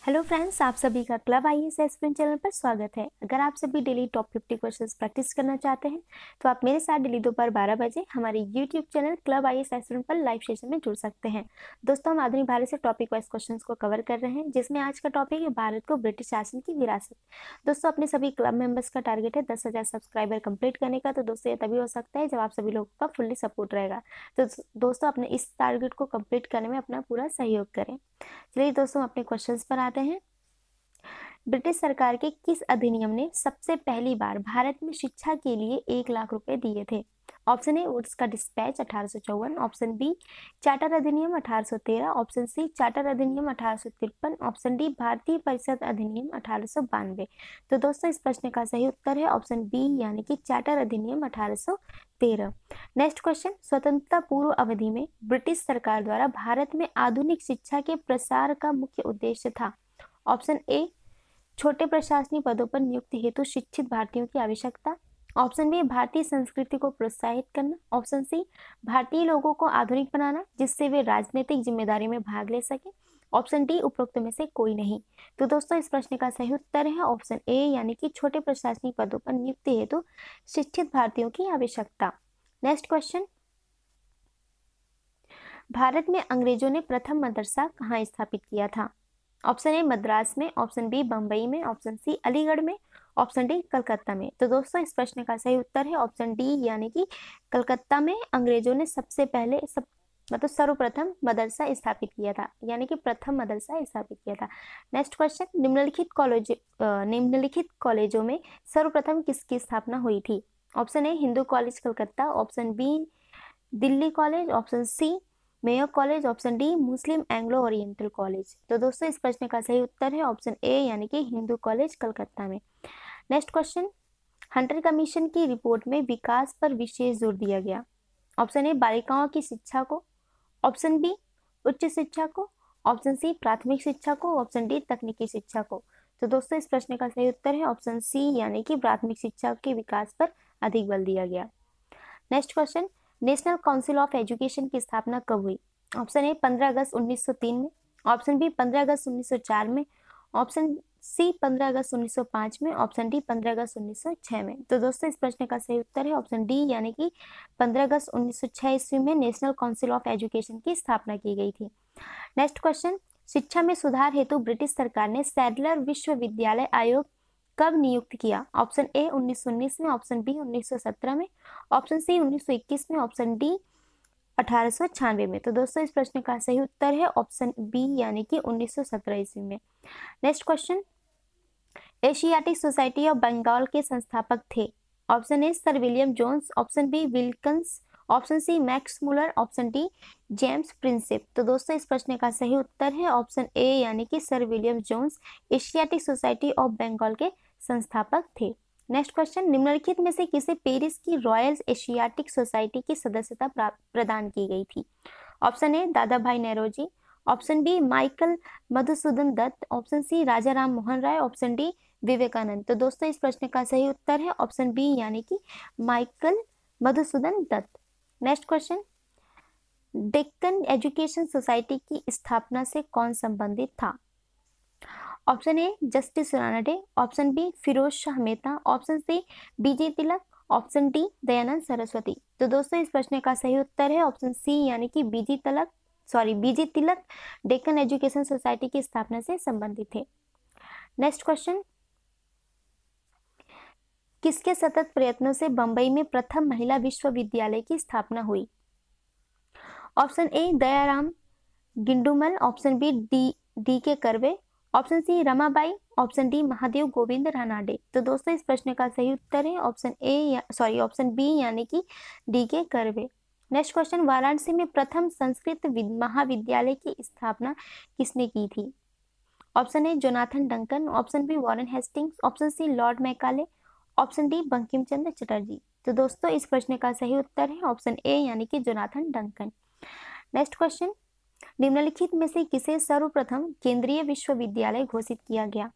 Hello friends, आप सभी का क्लब आईएएस एस्पिरेंट चैनल पर स्वागत है। अगर आप सभी डेली टॉप 50 क्वेश्चंस प्रैक्टिस करना चाहते हैं तो आप मेरे साथ डेली दोपहर 12 बजे हमारे YouTube channel club IAS aspirant पर लाइव सेशन में जुड़ सकते हैं। दोस्तों, हम आधुनिक भारत से टॉपिक वाइज क्वेश्चंस को कवर कर रहे हैं, जिसमें आज का टॉपिक है भारत को ब्रिटिश शासन की विरासत। दोस्तों, अपने सभी क्लब मेंबर्स का टारगेट है 10,000 सब्सक्राइबर कंप्लीट करने का। तो दोस्तों, ये तभी हो सकता है जब आप सभी लोगों का फुल्ली सपोर्ट रहेगा। तो दोस्तों, अपने इस टारगेट को कंप्लीट करने में अपना पूरा सहयोग करें। चलिए दोस्तों, अपने क्वेश्चंस पर आते हैं। ब्रिटिश सरकार के किस अधिनियम ने सबसे पहली बार भारत में शिक्षा के लिए 1 लाख रुपए दिए थे? ऑप्शन ए वुड्स का डिस्पैच 1854, ऑप्शन बी चार्टर अधिनियम 1813, ऑप्शन सी चार्टर अधिनियम 1853, ऑप्शन डी भारतीय परिषद अधिनियम 1892। तो दोस्तों, इस प्रश्न का सही उत्तर है ऑप्शन बी यानी कि चार्टर अधिनियम 1813। नेक्स्ट क्वेश्चन, स्वतंत्रता पूर्व अवधि में ब्रिटिश सरकार द्वारा भारत में आधुनिक शिक्षा के प्रसार का मुख्य उद्देश्य था? ऑप्शन ए छोटे प्रशासनिक पदों पर नियुक्ति हेतु शिक्षित भारतीयों की आवश्यकता, ऑप्शन बी भारतीय संस्कृति को प्रोत्साहित करना, ऑप्शन सी भारतीय लोगों को आधुनिक बनाना जिससे वे राजनीतिक जिम्मेदारी में भाग ले सके, ऑप्शन डी उपरोक्त में से कोई नहीं। तो दोस्तों, इस प्रश्न का सही उत्तर है ऑप्शन ए यानी कि छोटे प्रशासनिक पदों पर नियुक्ति हेतु शिक्षित भारतीयों की आवश्यकता। नेक्स्ट क्वेश्चन, भारत में अंग्रेजों ने प्रथम मदरसा कहाँ स्थापित किया था? ऑप्शन ए मद्रास में, ऑप्शन बी बम्बई में, ऑप्शन सी अलीगढ़ में, ऑप्शन डी कलकत्ता में। तो दोस्तों, इस प्रश्न का सही उत्तर है ऑप्शन डी यानी कि कलकत्ता में अंग्रेजों ने सबसे पहले मतलब सर्वप्रथम मदरसा स्थापित किया था, यानी कि प्रथम मदरसा स्थापित किया था। नेक्स्ट क्वेश्चन, निम्नलिखित कॉलेजों में सर्वप्रथम किसकी स्थापना हुई थी? Option A Hindu College Calcutta, option B Delhi College, option C Mayo College, option D Muslim Anglo Oriental College. तो दोस्तों, इस प्रश्न का सही उत्तर है ऑप्शन ए यानी कि हिंदू कॉलेज कलकत्ता में। नेक्स्ट क्वेश्चन, हंटर कमीशन की रिपोर्ट में विकास पर विशेष जोर दिया गया। ऑप्शन ए बालिकाओं की शिक्षा को, ऑप्शन बी उच्च शिक्षा को, ऑप्शन सी प्राथमिक शिक्षा को, ऑप्शन डी तकनीकी शिक्षा को। तो दोस्तों, इस प्रश्न का सही उत्तर है ऑप्शन सी यानी कि प्राथमिक शिक्षा के विकास पर अधिक बल दिया गया। Next question, national council of education की स्थापना कब हुई? ऑप्शन ए 15 अगस्त 1903 में, ऑप्शन बी 15 अगस्त 1904 में, ऑप्शन सी 15 अगस्त 1905 में, ऑप्शन डी 15 अगस्त 1906 में। तो दोस्तों, इस प्रश्न का सही उत्तर है ऑप्शन डी यानी कि 15 अगस्त 1906 ईस्वी में नेशनल काउंसिल ऑफ एजुकेशन की स्थापना की गई थी। नेक्स्ट क्वेश्चन, शिक्षा में सुधार हेतु ब्रिटिश सरकार ने सैडलर विश्वविद्यालय आयोग कब नियुक्त किया? ऑप्शन ए 1919 में, ऑप्शन बी 1917 में, ऑप्शन सी 1921 में, ऑप्शन डी 1896 में। तो दोस्तों, इस प्रश्न का सही उत्तर है ऑप्शन बी यानी कि 1917 ईस्वी में। Next question, Asiatic Society of Bengal के संस्थापक थे? Option A sir William Jones, option B Wilkins, option C Max Muller, option D James Prinsep. तो दोस्तों, इस प्रश्न का सही उत्तर है ऑप्शन ए यानी कि Sir William Jones Asiatic Society of Bengal के संस्थापक थे। नेक्स्ट क्वेश्चन, निम्नलिखित में से किसे पेरिस की रॉयल एशियाटिक सोसाइटी की सदस्यता प्रदान की गई थी? Option A Dadabhai Naoroji, option B Michael Madhusudan Dutt, option C Raja Ram Mohan Roy, option D Vivekananda. तो दोस्तों, इस प्रश्न का सही उत्तर है ऑप्शन बी यानी कि Michael Madhusudan Dutt. Next question, Deccan Education Society की स्थापना से कौन संबंधित था? Option A justice Ranade, option B Firoz Shah Mehta, option C BJ Tilak, option D Dayanand Saraswati. तो दोस्तों, इस प्रश्न का सही उत्तर है ऑप्शन सी यानी कि बीजे तिलक डेक्कन एजुकेशन सोसाइटी की स्थापना से संबंधित थे। नेक्स्ट क्वेश्चन, किसके सतत प्रयत्नों से बंबई में प्रथम महिला विश्वविद्यालय की स्थापना हुई? Option A Dayaram Gidumal, option B D K Karve, option C Ramabai, option D Mahadev Govind Ranade. तो दोस्तों, इस प्रश्न का सही उत्तर है ऑप्शन बी यानी कि D K curve. Next question, Varanasi में प्रथम संस्कृत महाविद्यालय की स्थापना किसने की थी? Option A Jonathan Duncan, option B Warren Hastings, option C Lord Macaulay, option D Bankim Chandra Chatterjee. तो दोस्तों, इस प्रश्न का सही उत्तर है ऑप्शन ए यानी कि जोनाथन डंकन। नेक्स्ट क्वेश्चन, निम्नलिखित में से किसे सर्वप्रथम केंद्रीय विश्वविद्यालय घोषित किया गया?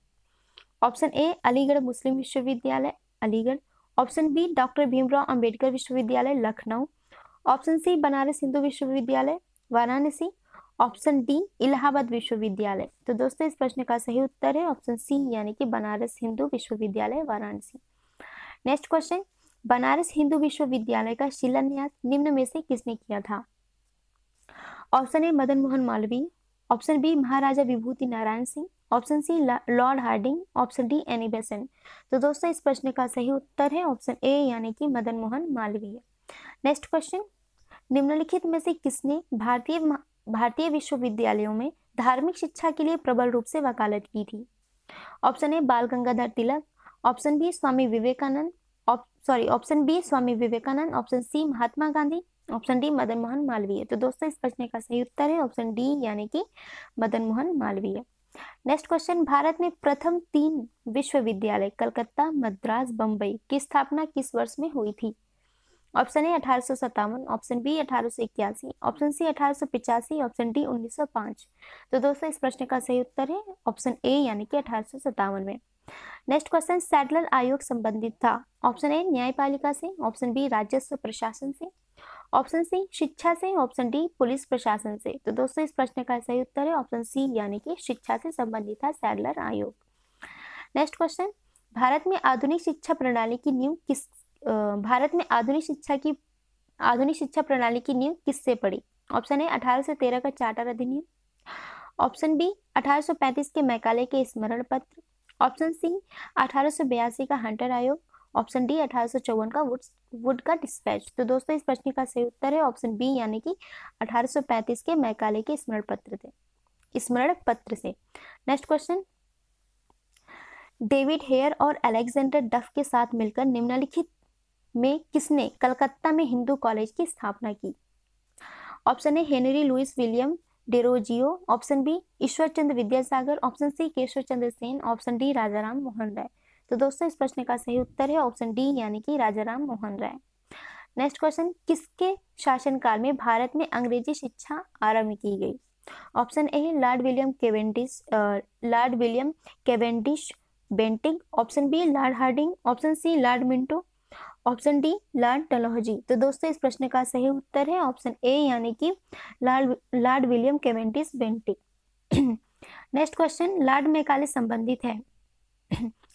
ऑप्शन ए अलीगढ़ मुस्लिम विश्वविद्यालय Aligarh, option B doctor Bhimrao Ambedkar विश्वविद्यालय लखनऊ, ऑप्शन सी बनारस हिंदू विश्वविद्यालय वाराणसी, ऑप्शन डी इलाहाबाद विश्वविद्यालय। तो दोस्तों इस प्रश्न का सही उत्तर है ऑप्शन सी यानी कि बनारस हिंदू विश्वविद्यालय वाराणसी। नेक्स्ट क्वेश्चन, बनारस हिंदू विश्वविद्यालय का शिलान्यास निम्न में से किसने किया था? Option A Madan Mohan Malviya, option B Maharaja Vibhuti Narayan Singh, option C Lord Hardinge, option D Annie Besant. तो दोस्तों इस प्रश्न का सही उत्तर है ऑप्शन ए यानी कि मदन मोहन मालवीय। नेक्स्ट क्वेश्चन, निम्नलिखित में से किसने भारतीय विश्वविद्यालयों में धार्मिक शिक्षा के लिए प्रबल रूप से वकालत की थी? ऑप्शन ए बाल गंगाधर तिलक, option B Swami Vivekananda, option B Swami Vivekananda, option C Mahatma Gandhi, option D Madan Mohan Malviya. तो दोस्तों इस प्रश्न का सही उत्तर है ऑप्शन डी यानी कि मदन मोहन मालवीय। नेक्स्ट क्वेश्चन, भारत में प्रथम 3 विश्वविद्यालय कलकत्ता, मद्रास, बम्बई की स्थापना किस वर्ष में हुई थी? Option A 1857, option B 1881, option C 1885, option D 1905। तो दोस्तों इस प्रश्न का सही उत्तर है ऑप्शन ए यानी कि 1857 में। नेक्स्ट क्वेश्चन, सैडलर आयोग संबंधित था ऑप्शन ए न्यायपालिका से, ऑप्शन बी राजस्व प्रशासन से, ऑप्शन सी शिक्षा से, ऑप्शन डी पुलिस प्रशासन से। तो दोस्तों इस प्रश्न का सही उत्तर है ऑप्शन सी यानी कि शिक्षा से संबंधित था सैडलर आयोग। नेक्स्ट क्वेश्चन, भारत में आधुनिक शिक्षा प्रणाली की नींव किससे पड़ी? ऑप्शन ए 1813 का चार्टर अधिनियम, ऑप्शन बी 1835 के मैकाले के स्मरण पत्र, ऑप्शन सी 1882 का हंटर आयोग, ऑप्शन डी 1854 का वुड का डिस्पैच। तो दोस्तों इस प्रश्न का सही उत्तर है ऑप्शन बी यानी कि 1835 के मैकाले के स्मरण पत्र से। नेक्स्ट क्वेश्चन, डेविड हेयर और अलेक्जेंडर डफ के साथ मिलकर निम्नलिखित में किसने कलकत्ता में हिंदू कॉलेज की स्थापना की? Option A Henry Louis William Derozio, option B Ishwar Chandra Vidyasagar, option C Keshab Chandra Sen, option D Rajaram Mohan Roy. तो दोस्तों इस प्रश्न का सही उत्तर है ऑप्शन डी यानी कि राजाराम मोहन राय। नेक्स्ट क्वेश्चन, किसके शासनकाल में भारत में अंग्रेजी शिक्षा आरंभ की गई? Option A Lord William Cavendish Bentinck, option B Lord Hardinge, option C Lord Minto, option D Lord Dalhousie. तो दोस्तों इस प्रश्न का सही उत्तर है ऑप्शन ए यानी कि Lord William Cavendish Bentinck. Next question, Lord Macaulay संबंधित है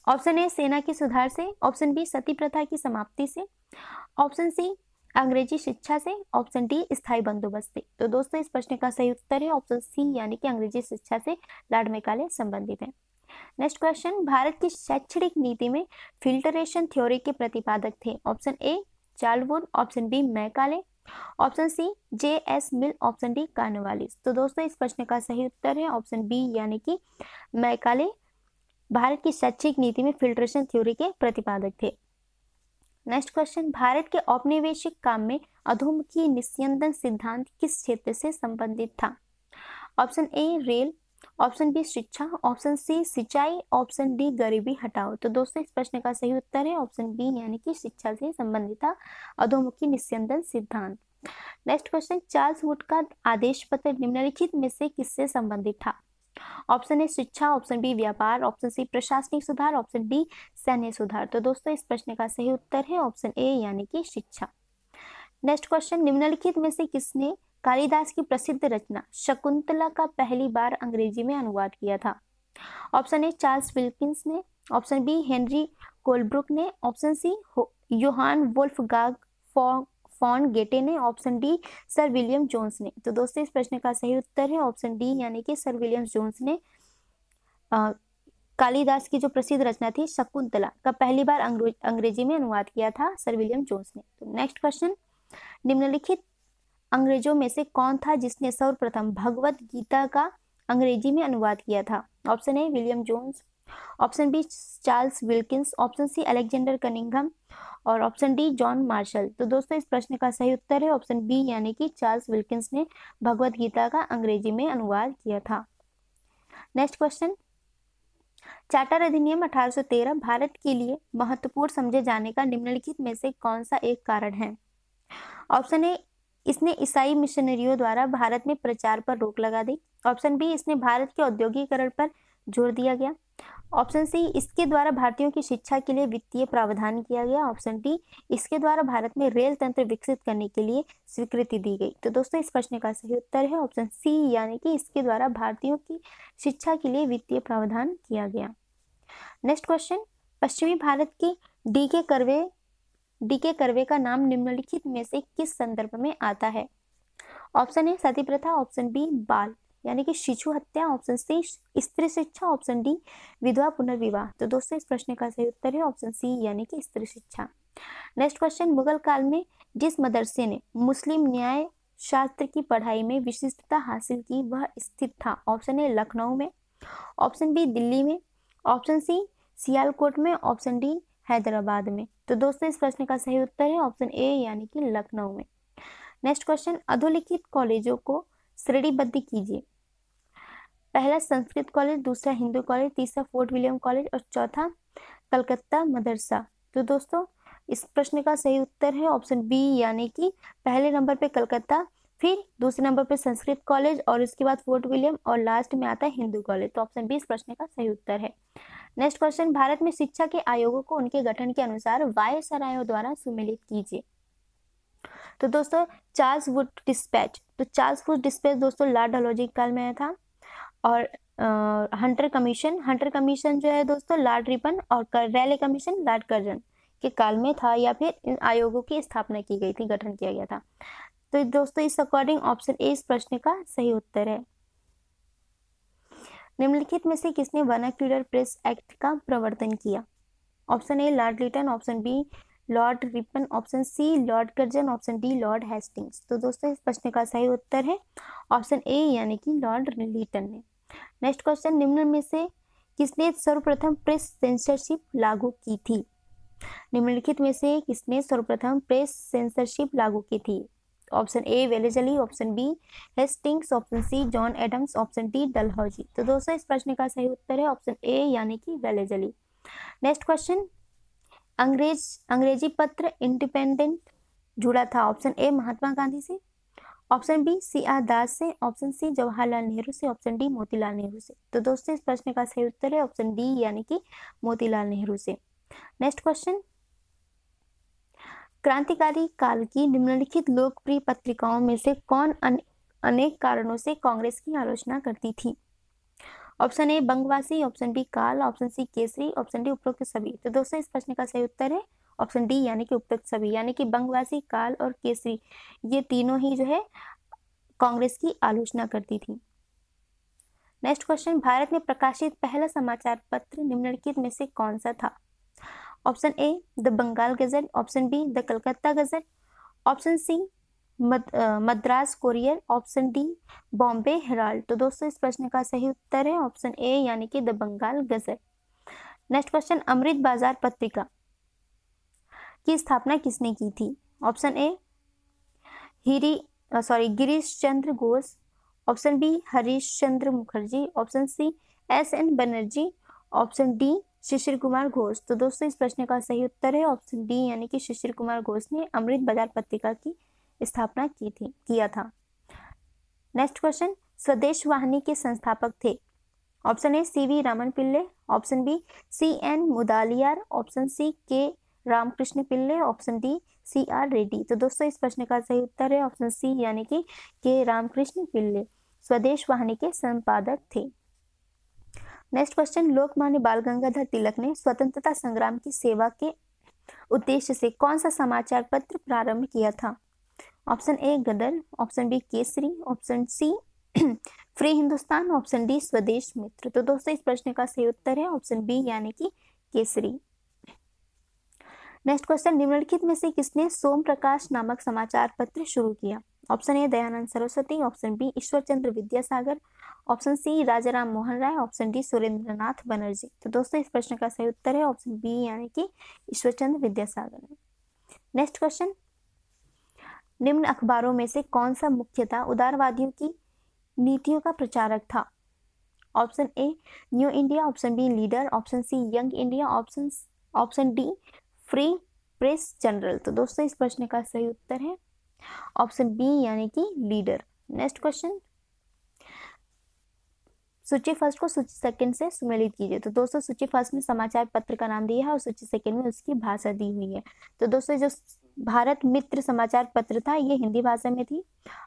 ऑप्शन ए सेना के सुधार से, ऑप्शन बी सती प्रथा की समाप्ति से, ऑप्शन सी अंग्रेजी शिक्षा से, ऑप्शन डी स्थायी बंदोबस्त से। तो दोस्तों इस प्रश्न का सही उत्तर है ऑप्शन सी यानी कि अंग्रेजी शिक्षा से लॉर्ड मैकाले संबंधित है। नेक्स्ट क्वेश्चन, भारत की शैक्षणिक नीति में फिल्टरेशन थ्योरी के प्रतिपादक थे? Option A Charles Wood, option B Macaulay, option C JS. Mill, option D Cornwallis. तो दोस्तों इस प्रश्न का सही उत्तर है ऑप्शन बी यानी कि मैकाले भारत की शैक्षिक नीति में फिल्ट्रेशन थ्योरी के प्रतिपादक थे। नेक्स्ट क्वेश्चन, भारत के औपनिवेशिक काम में अधोमुखी निस्यंदन सिद्धांत किस क्षेत्र से संबंधित था? Option A rail, option B शिक्षा, ऑप्शन सी सिंचाई, ऑप्शन डी गरीबी हटाओ। तो दोस्तों इस प्रश्न का सही उत्तर है ऑप्शन बी यानी कि शिक्षा से संबंधित था अधोमुखी निस्यंदन सिद्धांत। नेक्स्ट क्वेश्चन, चार्ल्स वुड का आदेश पत्र निम्नलिखित में से किससे संबंधित था? ऑप्शन ए शिक्षा, ऑप्शन बी व्यापार, ऑप्शन सी प्रशासनिक सुधार, ऑप्शन डी सैन्य सुधार। तो दोस्तों इस प्रश्न का सही उत्तर है ऑप्शन ए यानी कि शिक्षा। नेक्स्ट क्वेश्चन, निम्नलिखित में से किसने कालिदास की प्रसिद्ध रचना शकुंतला का पहली बार अंग्रेजी में अनुवाद किया था? ऑप्शन ए चार्ल्स विल्किंस ने, ऑप्शन बी हेनरी कोलब्रुक ने, option C Johann Wolfgang von Goethe ने, option D Sir William Jones ने। तो दोस्तों इस प्रश्न का सही उत्तर है ऑप्शन डी यानी कि सर विलियम जोन्स ने कालिदास की जो प्रसिद्ध रचना थी शकुंतला का पहली बार अंग्रेजी में अनुवाद किया था सर विलियम जोन्स ने। तो नेक्स्ट क्वेश्चन, निम्नलिखित अंग्रेजों में से कौन था जिसने सर्वप्रथम भगवत गीता का अंग्रेजी में अनुवाद किया था? Option A William Jones, option B Charles Wilkins, option C Alexander Cunningham और ऑप्शन डी जॉन मार्शल। तो दोस्तों इस प्रश्न का सही उत्तर है ऑप्शन बी यानी कि चार्ल्स विल्किंस ने भगवत गीता का अंग्रेजी में अनुवाद किया था। नेक्स्ट क्वेश्चन, चार्टर अधिनियम 1813 भारत के लिए महत्वपूर्ण समझे जाने का निम्नलिखित में से कौन सा एक कारण है? ऑप्शन ए इसने ईसाई मिशनरियों द्वारा भारत में प्रचार पर रोक लगा दी, ऑप्शन बी इसने भारत के औद्योगिकरण पर जोर दिया गया। ऑप्शन सी, इसके द्वारा भारतीयों की शिक्षा के लिए वित्तीय प्रावधान किया गया। ऑप्शन डी, इसके द्वारा भारत में रेल तंत्र विकसित करने के लिए स्वीकृति दी गई। तो दोस्तों इस प्रश्न का सही उत्तर है ऑप्शन सी, यानी कि इसके द्वारा भारतीयों की शिक्षा के लिए वित्तीय प्रावधान किया गया। नेक्स्ट क्वेश्चन, पश्चिमी भारत के डी के कर्वे का नाम निम्नलिखित में से किस संदर्भ में आता है? ऑप्शन ए सती प्रथा, ऑप्शन बी बाल यानी कि शिशु हत्या, ऑप्शन सी स्त्री शिक्षा, ऑप्शन डी विधवा पुनर्विवाह। तो दोस्तों इस प्रश्न का सही उत्तर है ऑप्शन सी, यानी कि स्त्री शिक्षा। नेक्स्ट क्वेश्चन, मुगल काल में जिस मदरसे ने मुस्लिम न्याय शास्त्र की पढ़ाई में विशिष्टता हासिल की वह स्थित था? ऑप्शन ए लखनऊ में, ऑप्शन बी दिल्ली में, ऑप्शन सी सियालकोट में, ऑप्शन डी हैदराबाद में। तो दोस्तों इस प्रश्न का सही उत्तर है ऑप्शन ए, यानी कि लखनऊ में। नेक्स्ट क्वेश्चन, अधोलिखित कॉलेजों को श्रेणीबद्ध कीजिए। पहला संस्कृत कॉलेज, दूसरा हिंदू कॉलेज, तीसरा फोर्ट विलियम कॉलेज और चौथा कलकत्ता मदरसा। तो दोस्तों इस प्रश्न का सही उत्तर है ऑप्शन बी, यानी कि पहले नंबर पे कलकत्ता, फिर दूसरे नंबर पे संस्कृत कॉलेज और इसके बाद फोर्ट विलियम और लास्ट में आता है हिंदू कॉलेज। तो ऑप्शन बी इस प्रश्न का सही उत्तर है। नेक्स्ट क्वेश्चन, भारत में शिक्षा के आयोगों को उनके गठन के अनुसार वायसरायों द्वारा सुमेलित कीजिए। तो दोस्तों चार्ल्स वुड डिस्पैच, तो चार्ल्स वुड डिस्पैच दोस्तों लॉर्ड डलहौजी काल में आया था। और हंटर कमीशन जो है दोस्तों लॉर्ड रिपन और रैले कमीशन लॉर्ड कर्जन के काल में था, या फिर इन आयोगों की स्थापना की गई थी, गठन किया गया था। तो दोस्तों इस अकॉर्डिंग ऑप्शन ए इस प्रश्न का सही उत्तर है। निम्नलिखित में से किसने वर्नाक्यूलर प्रेस एक्ट का प्रवर्तन किया? Option A Lord Lytton, option B Lord Ripon, option C Lord Curzon, option D Lord Hastings. तो दोस्तों इस प्रश्न का सही उत्तर है ऑप्शन ए, यानी कि लॉर्ड लिटन ने। नेक्स्ट क्वेश्चन, निम्न में से किसने सर्वप्रथम प्रेस सेंसरशिप लागू की थी? निम्नलिखित में से किसने सर्वप्रथम प्रेस सेंसरशिप लागू की थी? Option A Wellesley, option B Hastings, option C John Adams, option D Dalhousie. तो दोस्तों इस प्रश्न का सही उत्तर है ऑप्शन ए, यानी कि वेलेजली। नेक्स्ट क्वेश्चन, अंग्रेजी पत्र इंडिपेंडेंट जुड़ा था? ऑप्शन ए महात्मा गांधी से, ऑप्शन बी सी आर दास से, ऑप्शन सी जवाहरलाल नेहरू से, ऑप्शन डी मोतीलाल नेहरू से। तो दोस्तों इस प्रश्न का सही उत्तर है ऑप्शन डी, यानी कि मोतीलाल नेहरू से। नेक्स्ट क्वेश्चन, क्रांतिकारी काल की निम्नलिखित लोकप्रिय पत्रिकाओं में से कौन अनेक कारणों से कांग्रेस की आलोचना करती थी? Option A Bangavasi, option B Kal, option C Kesari, option D उपरोक्त सभी। तो दोस्तों इस प्रश्न का सही उत्तर है ऑप्शन डी, यानी कि उपरोक्त सभी, यानी कि बंगवासी, काल और केसरी ये तीनों ही जो है कांग्रेस की आलोचना करती थी। नेक्स्ट क्वेश्चन, भारत में प्रकाशित पहला समाचार पत्र निम्नलिखित में से कौन सा था? Option A the Bengal Gazette, option B the Calcutta Gazette, option C Madras Courier, option D Bombay Herald. तो दोस्तों इस प्रश्न का सही उत्तर है ऑप्शन ए, यानी कि the Bengal Gazette. Next question, Amrita Bazar Patrika की स्थापना किसने की थी? Option A Girish Chandra Ghosh, option B Harish Chandra Mukherjee, option C S N Banerjee, option D Sisir Kumar Ghosh. तो दोस्तों इस प्रश्न का सही उत्तर है ऑप्शन डी, यानी कि शिशिर कुमार घोष ने अमृत बाजार पत्रिका की स्थापना किया था। नेक्स्ट क्वेश्चन, स्वदेश वाहिनी के संस्थापक थे? Option A C V Raman Pillai, option B C N Mudaliar, option C K Ramakrishna Pillai, option D C R Reddy. तो दोस्तों इस प्रश्न का सही उत्तर है ऑप्शन सी, यानी कि के रामकृष्ण पिल्ले स्वदेश वाहिनी के संपादक थे। नेक्स्ट क्वेश्चन, लोकमान्य बाल गंगाधर तिलक ने स्वतंत्रता संग्राम की सेवा के उद्देश्य से कौन सा समाचार पत्र प्रारंभ किया था? Option A Ghadar, option B Kesari, option C Free Hindustan, option D Swadesh Mitra. तो दोस्तों इस प्रश्न का सही उत्तर है ऑप्शन बी, यानी कि केसरी। नेक्स्ट क्वेश्चन, निम्नलिखित में से किसने सोम प्रकाश नामक समाचार पत्र शुरू किया? Option A Dayanand Saraswati, option B Ishwar Chandra Vidyasagar, option C Rajaram Mohan Roy, option D Surendranath Banerjee. तो दोस्तों इस प्रश्न का सही उत्तर है ऑप्शन बी, यानी कि ईश्वर चंद्र विद्यासागर। नेक्स्ट क्वेश्चन, निम्न अखबारों में से कौन सा मुख्यतः उदारवादियों की नीतियों का प्रचारक था? Option A New India, option B Leader, option C Young India, option D Free Press Journal. तो दोस्तों इस प्रश्न का सही उत्तर है ऑप्शन बी, यानी कि लीडर। नेक्स्ट क्वेश्चन, सूची फर्स्ट को सूची सेकंड से सुमेलित कीजिए। तो दोस्तों सूची फर्स्ट में समाचार पत्र का नाम दिया है और सूची सेकंड में उसकी भाषा दी हुई है। तो दोस्तों जो भारत मित्र समाचार पत्र था ये हिंदी भाषा में थी,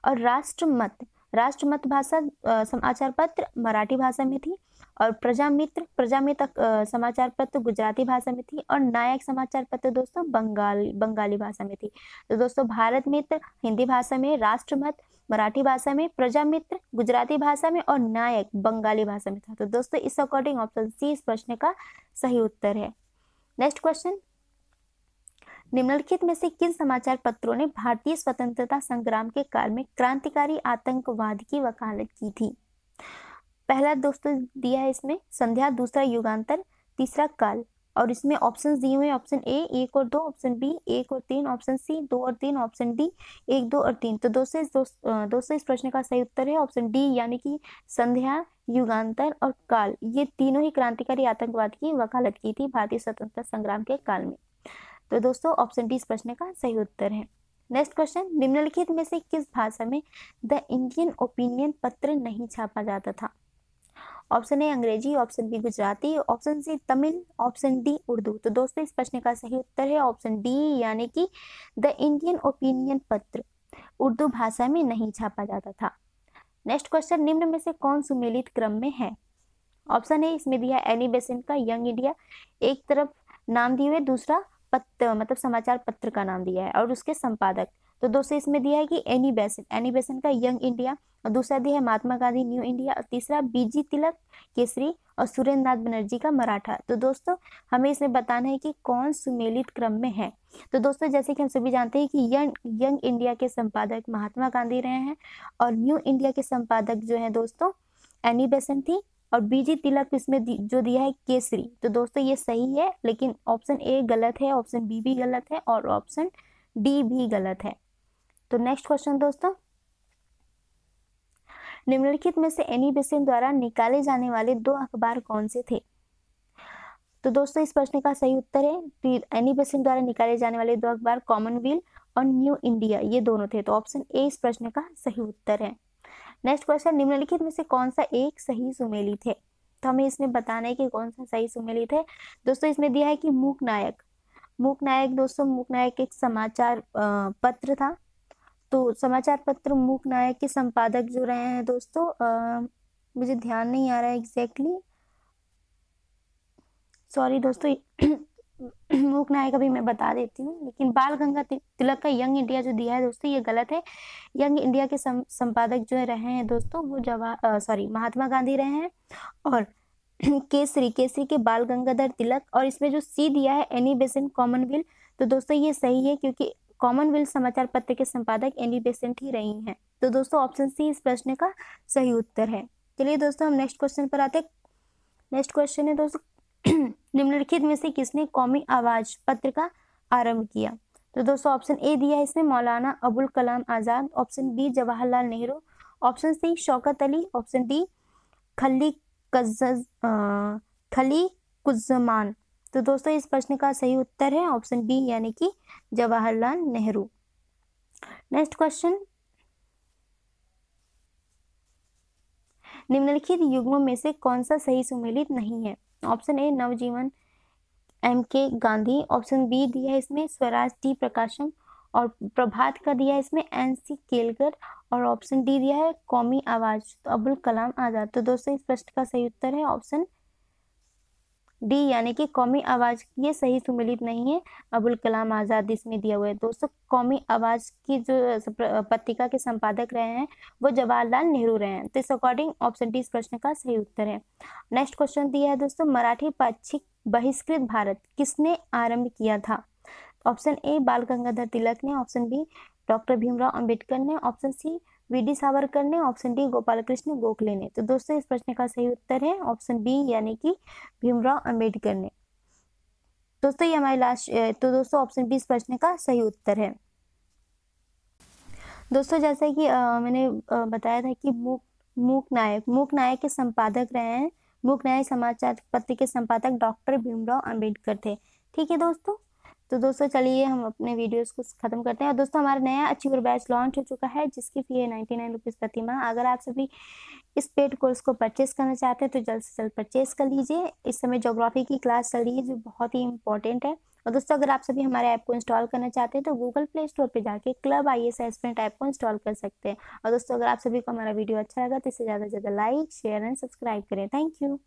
और राष्ट्रमत भाषा समाचार पत्र मराठी भाषा में थी, और प्रजामित्र समाचार पत्र गुजराती भाषा में थी, और नायक समाचार पत्र दोस्तों बंगाली भाषा में थी। तो दोस्तों भारत मित्र हिंदी भाषा में, राष्ट्रमत मराठी भाषा में, प्रजामित्र गुजराती भाषा में और नायक बंगाली भाषा में था। तो दोस्तों इस अकॉर्डिंग ऑप्शन सी इस प्रश्न का सही उत्तर है। नेक्स्ट क्वेश्चन, निम्नलिखित में से किन समाचार पत्रों ने भारतीय स्वतंत्रता संग्राम के काल में क्रांतिकारी आतंकवाद की वकालत की थी? पहला दोस्तों दिया है इसमें संध्या, दूसरा युगांतर, तीसरा काल, और इसमें ऑप्शन दिए हुए ऑप्शन ए 1 और 2, ऑप्शन बी 1 और 3, ऑप्शन सी 2 और 3, ऑप्शन डी 1, 2 और 3। तो दोस्तों इस प्रश्न का सही उत्तर है ऑप्शन डी, यानी कि संध्या, युगांतर और काल, ये तीनों ही क्रांतिकारी आतंकवाद की वकालत की थी भारतीय स्वतंत्रता संग्राम के काल में। तो दोस्तों ऑप्शन डी इस प्रश्न का सही उत्तर है। नेक्स्ट क्वेश्चन, निम्नलिखित में से किस भाषा में द इंडियन ओपिनियन पत्र नहीं छापा जाता था? Option A Angrezi, option B Gujarati, option C Tamil, option D Urdu. तो दोस्तों इस प्रश्न का सही उत्तर है ऑप्शन डी, यानी कि द इंडियन ओपिनियन पत्र उर्दू भाषा में नहीं छापा जाता था। नेक्स्ट क्वेश्चन, निम्न में से कौन सुमेलित क्रम में है? ऑप्शन ए इसमें दिया एनी बेसेंट का यंग इंडिया, एक तरफ नाम दिए हुए, दूसरा पत्र मतलब समाचार पत्र का नाम दिया है और उसके संपादक। तो दोस्तों इसमें दिया है कि एनी बेसेंट का यंग इंडिया, और दूसरा दिया है महात्मा गांधी न्यू इंडिया, और तीसरा बीजी तिलक केसरी और सुरेंद्र नाथ बनर्जी का मराठा। तो दोस्तों हमें इसमें बताना है कि कौन सुमेलित क्रम में है। तो दोस्तों जैसे कि हम सभी जानते हैं कि यंग इंडिया के संपादक महात्मा गांधी रहे हैं, और न्यू इंडिया के संपादक जो है दोस्तों एनी बेसेंट थी, और बीजी तिलक इसमें जो दिया है केसरी। तो दोस्तों ये सही है, लेकिन ऑप्शन ए गलत है, ऑप्शन बी भी गलत है और ऑप्शन डी भी गलत है। तो नेक्स्ट क्वेश्चन दोस्तों, निम्नलिखित में से एनी बेसेंट द्वारा निकाले जाने वाले 2 अखबार कौन से थे? तो दोस्तों इस प्रश्न का सही उत्तर है एनी बेसेंट द्वारा निकाले जाने वाले 2 अखबार कॉमनवेल्थ और न्यू इंडिया, ये दोनों थे। तो ऑप्शन ए इस प्रश्न का सही उत्तर है। नेक्स्ट क्वेश्चन, निम्नलिखित में से कौन सा एक सही सुमेलित है? तो हमें इसमें बताना है कि कौन सा सही सुमेलित है। दोस्तों इसमें दिया है कि मूक नायक दोस्तों मूक नायक एक समाचार पत्र था। तो समाचार पत्र मूक नायक के संपादक जो रहे हैं दोस्तों, मुझे ध्यान नहीं आ रहा है एग्जैक्टली, सॉरी दोस्तों मूक नायक अभी मैं बता देती हूँ, लेकिन बाल गंगाधर तिलक का यंग इंडिया जो दिया है दोस्तों ये गलत है। यंग इंडिया के संपादक जो रहे हैं दोस्तों वो महात्मा गांधी रहे हैं, और केसरी के बाल गंगाधर तिलक, और इसमें जो सी दिया है एनी बेसेंट कॉमनवेल्थ। तो दोस्तों ये सही है, क्योंकि कॉमनवेल्थ समाचार पत्र के संपादक एनी बेसेंट ही रही हैं। तो दोस्तों ऑप्शन सी इस प्रश्न का सही उत्तर है। चलिए दोस्तों हम नेक्स्ट क्वेश्चन पर आते हैं। नेक्स्ट क्वेश्चन है दोस्तों, निम्नलिखित में से किसने कौमी आवाज पत्र का आरंभ किया? तो दोस्तों ऑप्शन ए दिया है इसमें Maulana Abul Kalam Azad, option B Jawaharlal Nehru, option C Shaukat Ali, option D Khaliquzzaman. तो दोस्तों इस प्रश्न का सही उत्तर है ऑप्शन बी, यानी कि जवाहरलाल नेहरू। नेक्स्ट क्वेश्चन, निम्नलिखित युग्मों में से कौन सा सही सुमेलित नहीं है? Option A Navjivan M.K. Gandhi, option B दिया है इसमें स्वराज टी प्रकाशम, और प्रभात का दिया है इसमें N.C. केलकर, और ऑप्शन डी दिया है कौमी आवाज तो अबुल कलाम आजाद। तो दोस्तों इस प्रश्न का सही उत्तर है ऑप्शन डी, यानी कि कौमी आवाज, ये सही सुमेलित नहीं है, अबुल कलाम आजाद इसमें दिया हुआ है। दोस्तों कौमी आवाज की जो पत्रिका के संपादक रहे हैं वो जवाहरलाल नेहरू रहे हैं। तो इस अकॉर्डिंग ऑप्शन डी इस प्रश्न का सही उत्तर है। नेक्स्ट क्वेश्चन दिया है दोस्तों, मराठी पाक्षिक बहिष्कृत भारत किसने आरंभ किया था? ऑप्शन ए बाल गंगाधर तिलक ने, option B doctor Bhimrao Ambedkar ने, ऑप्शन सी वी.डी. सावरकर ने, ऑप्शन डी गोपाल कृष्ण गोखले ने। तो दोस्तों इस प्रश्न का सही उत्तर है ऑप्शन बी, यानी कि भीमराव अंबेडकर ने। दोस्तों ये हमारी लास्ट, तो दोस्तों ऑप्शन बी इस प्रश्न का सही उत्तर है। दोस्तों जैसे कि मैंने बताया था कि मूक नायक के संपादक रहे हैं, मूक नायक समाचार पत्र के संपादक डॉक्टर भीमराव अंबेडकर थे। ठीक है दोस्तों, तो दोस्तों चलिए हम अपने वीडियोस को ख़त्म करते हैं। और दोस्तों हमारा नया अचीवर बैच लॉन्च हो चुका है, जिसकी फ़ी है 99 रुपीज़ प्रति माह। अगर आप सभी इस पेड कोर्स को परचेस करना चाहते हैं तो जल्द से जल्द परचेस कर लीजिए। इस समय ज्योग्राफी की क्लास चल रही है जो बहुत ही इंपॉर्टेंट है। और दोस्तों अगर आप सभी हमारे ऐप को इंस्टॉल करना चाहते हैं तो गूगल प्ले स्टोर पे जाके क्लब IAS एस्पिरेंट ऐप को इंस्टॉल कर सकते हैं। और दोस्तों अगर आप सभी को हमारा वीडियो अच्छा लगा तो इसे ज़्यादा से ज़्यादा लाइक, शेयर एंड सब्सक्राइब करें। Thank you.